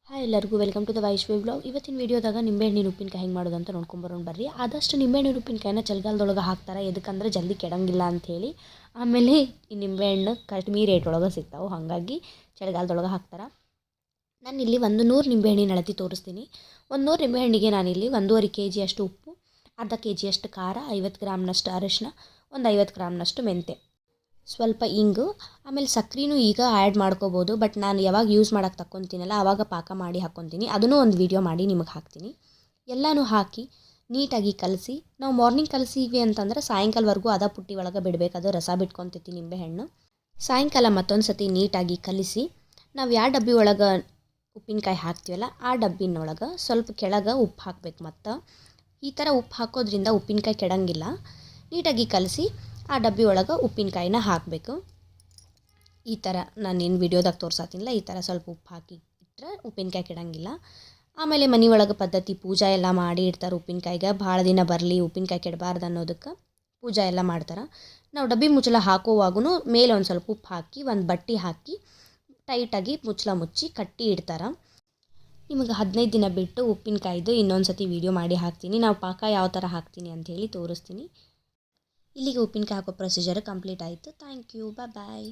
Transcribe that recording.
Hi ಎಲ್ಲರಿಗೂ welcome to the ವೈಶ್ವಿ blog. ಇವತ್ತಿನ ವೀಡಿಯೋದಾಗ ನಿಂಬೆಹಣ್ಣಿನ ಉಪ್ಪಿನಕಾಯಿ ಹೆಂಗೆ ಮಾಡೋದು ಅಂತ ನೋಡ್ಕೊಂಬರೋಣ ಬರ್ರಿ. ಆದಷ್ಟು ನಿಂಬೆಹಣ್ಣಿನ ಉಪ್ಪಿನಕಾಯಿನ ಚಳಿಗಾಲದೊಳಗೆ ಹಾಕ್ತಾರೆ, ಎದಕ್ಕಂದ್ರೆ ಜಲ್ದಿ ಕೆಡಂಗಿಲ್ಲ ಅಂಥೇಳಿ. ಆಮೇಲೆ ಈ ನಿಂಬೆಹಣ್ಣು ಕಡಿಮೆ ರೇಟ್ ಒಳಗೆ ಸಿಗ್ತಾವೆ, ಹಾಗಾಗಿ ಚಳಿಗಾಲದೊಳಗೆ ಹಾಕ್ತಾರೆ. ನಾನಿಲ್ಲಿ 100 ನಿಂಬೆಹಣ್ಣಿನ ಅಳತೆ ತೋರಿಸ್ತೀನಿ. 100 ನಿಂಬೆಹಣ್ಣಿಗೆ ನಾನಿಲ್ಲಿ 1.5 kg ಅಷ್ಟು ಉಪ್ಪು, ಅರ್ಧ kg ಅಷ್ಟು ಖಾರ, 50 ಗ್ರಾಮ್ನಷ್ಟು ಅರಿಶಿನ, ಒಂದು 50 ಗ್ರಾಮ್ನಷ್ಟು ಮೆಂತೆ, ಸ್ವಲ್ಪ ಇಂಗು, ಆಮೇಲೆ ಸಕ್ಕರೆನೂ ಈಗ ಆ್ಯಡ್ ಮಾಡ್ಕೋಬೋದು. ಬಟ್ ನಾನು ಯಾವಾಗ ಯೂಸ್ ಮಾಡೋಕ್ಕೆ ತಕ್ಕೊತೀನಲ್ಲ ಆವಾಗ ಪಾಕ ಮಾಡಿ ಹಾಕ್ಕೊತೀನಿ, ಅದನ್ನೂ ಒಂದು ವೀಡಿಯೋ ಮಾಡಿ ನಿಮಗೆ ಹಾಕ್ತೀನಿ. ಎಲ್ಲನೂ ಹಾಕಿ ನೀಟಾಗಿ ಕಲಸಿ, ನಾವು ಮಾರ್ನಿಂಗ್ ಕಲಸಿವಿ ಅಂತಂದ್ರೆ ಸಾಯಂಕಾಲವರೆಗೂ ಅದ ಪುಟ್ಟಿ ಒಳಗೆ ಬಿಡಬೇಕು, ಅದು ರಸ ಬಿಟ್ಕೊತೈತಿ ನಿಂಬೆಹಣ್ಣು. ಸಾಯಂಕಾಲ ಮತ್ತೊಂದು ಸತಿ ನೀಟಾಗಿ ಕಲಿಸಿ ನಾವು ಯಾವ ಡಬ್ಬಿ ಒಳಗೆ ಉಪ್ಪಿನಕಾಯಿ ಹಾಕ್ತೀವಲ್ಲ ಆ ಡಬ್ಬಿನೊಳಗೆ ಸ್ವಲ್ಪ ಕೆಳಗೆ ಉಪ್ಪು ಹಾಕಬೇಕು. ಮತ್ತು ಈ ಥರ ಉಪ್ಪು ಹಾಕೋದ್ರಿಂದ ಉಪ್ಪಿನಕಾಯಿ ಕೆಡಂಗಿಲ್ಲ. ನೀಟಾಗಿ ಕಲಸಿ ಆ ಡಬ್ಬಿ ಒಳಗೆ ಉಪ್ಪಿನಕಾಯಿನ ಹಾಕಬೇಕು. ಈ ಥರ ನಾನೇನು ವಿಡಿಯೋದಾಗ ತೋರ್ಸತ್ತಿಲ್ಲ, ಈ ಥರ ಸ್ವಲ್ಪ ಉಪ್ಪು ಹಾಕಿ ಇಟ್ಟರೆ ಉಪ್ಪಿನಕಾಯಿ ಕೆಡಂಗಿಲ್ಲ. ಆಮೇಲೆ ಮನೆ ಒಳಗೆ ಪದ್ಧತಿ ಪೂಜಾ ಎಲ್ಲ ಮಾಡಿ ಇಡ್ತಾರೆ ಉಪ್ಪಿನಕಾಯಿಗೆ, ಭಾಳ ದಿನ ಬರಲಿ ಉಪ್ಪಿನಕಾಯಿ ಕೆಡಬಾರ್ದು ಅನ್ನೋದಕ್ಕೆ ಪೂಜಾ ಎಲ್ಲ ಮಾಡ್ತಾರೆ. ನಾವು ಡಬ್ಬಿ ಮುಚ್ಚಳ ಹಾಕುವಾಗೂ ಮೇಲೆ ಒಂದು ಸ್ವಲ್ಪ ಉಪ್ಪು ಹಾಕಿ ಒಂದು ಬಟ್ಟೆ ಹಾಕಿ ಟೈಟಾಗಿ ಮುಚ್ಚಳ ಮುಚ್ಚಿ ಕಟ್ಟಿ ಇಡ್ತಾರೆ. ನಿಮಗೆ 15 ದಿನ ಬಿಟ್ಟು ಉಪ್ಪಿನಕಾಯಿದು ಇನ್ನೊಂದು ಸತಿ ವೀಡಿಯೋ ಮಾಡಿ ಹಾಕ್ತೀನಿ, ನಾವು ಪಾಕ ಯಾವ ಥರ ಹಾಕ್ತೀನಿ ಅಂಥೇಳಿ ತೋರಿಸ್ತೀನಿ. ಇಲ್ಲಿಗೆ ಉಪ್ಪಿನಕಾಯಿ ಹಾಕೋ ಪ್ರೊಸೀಜರ್ ಕಂಪ್ಲೀಟ್ ಆಯಿತು. Thank you, bye.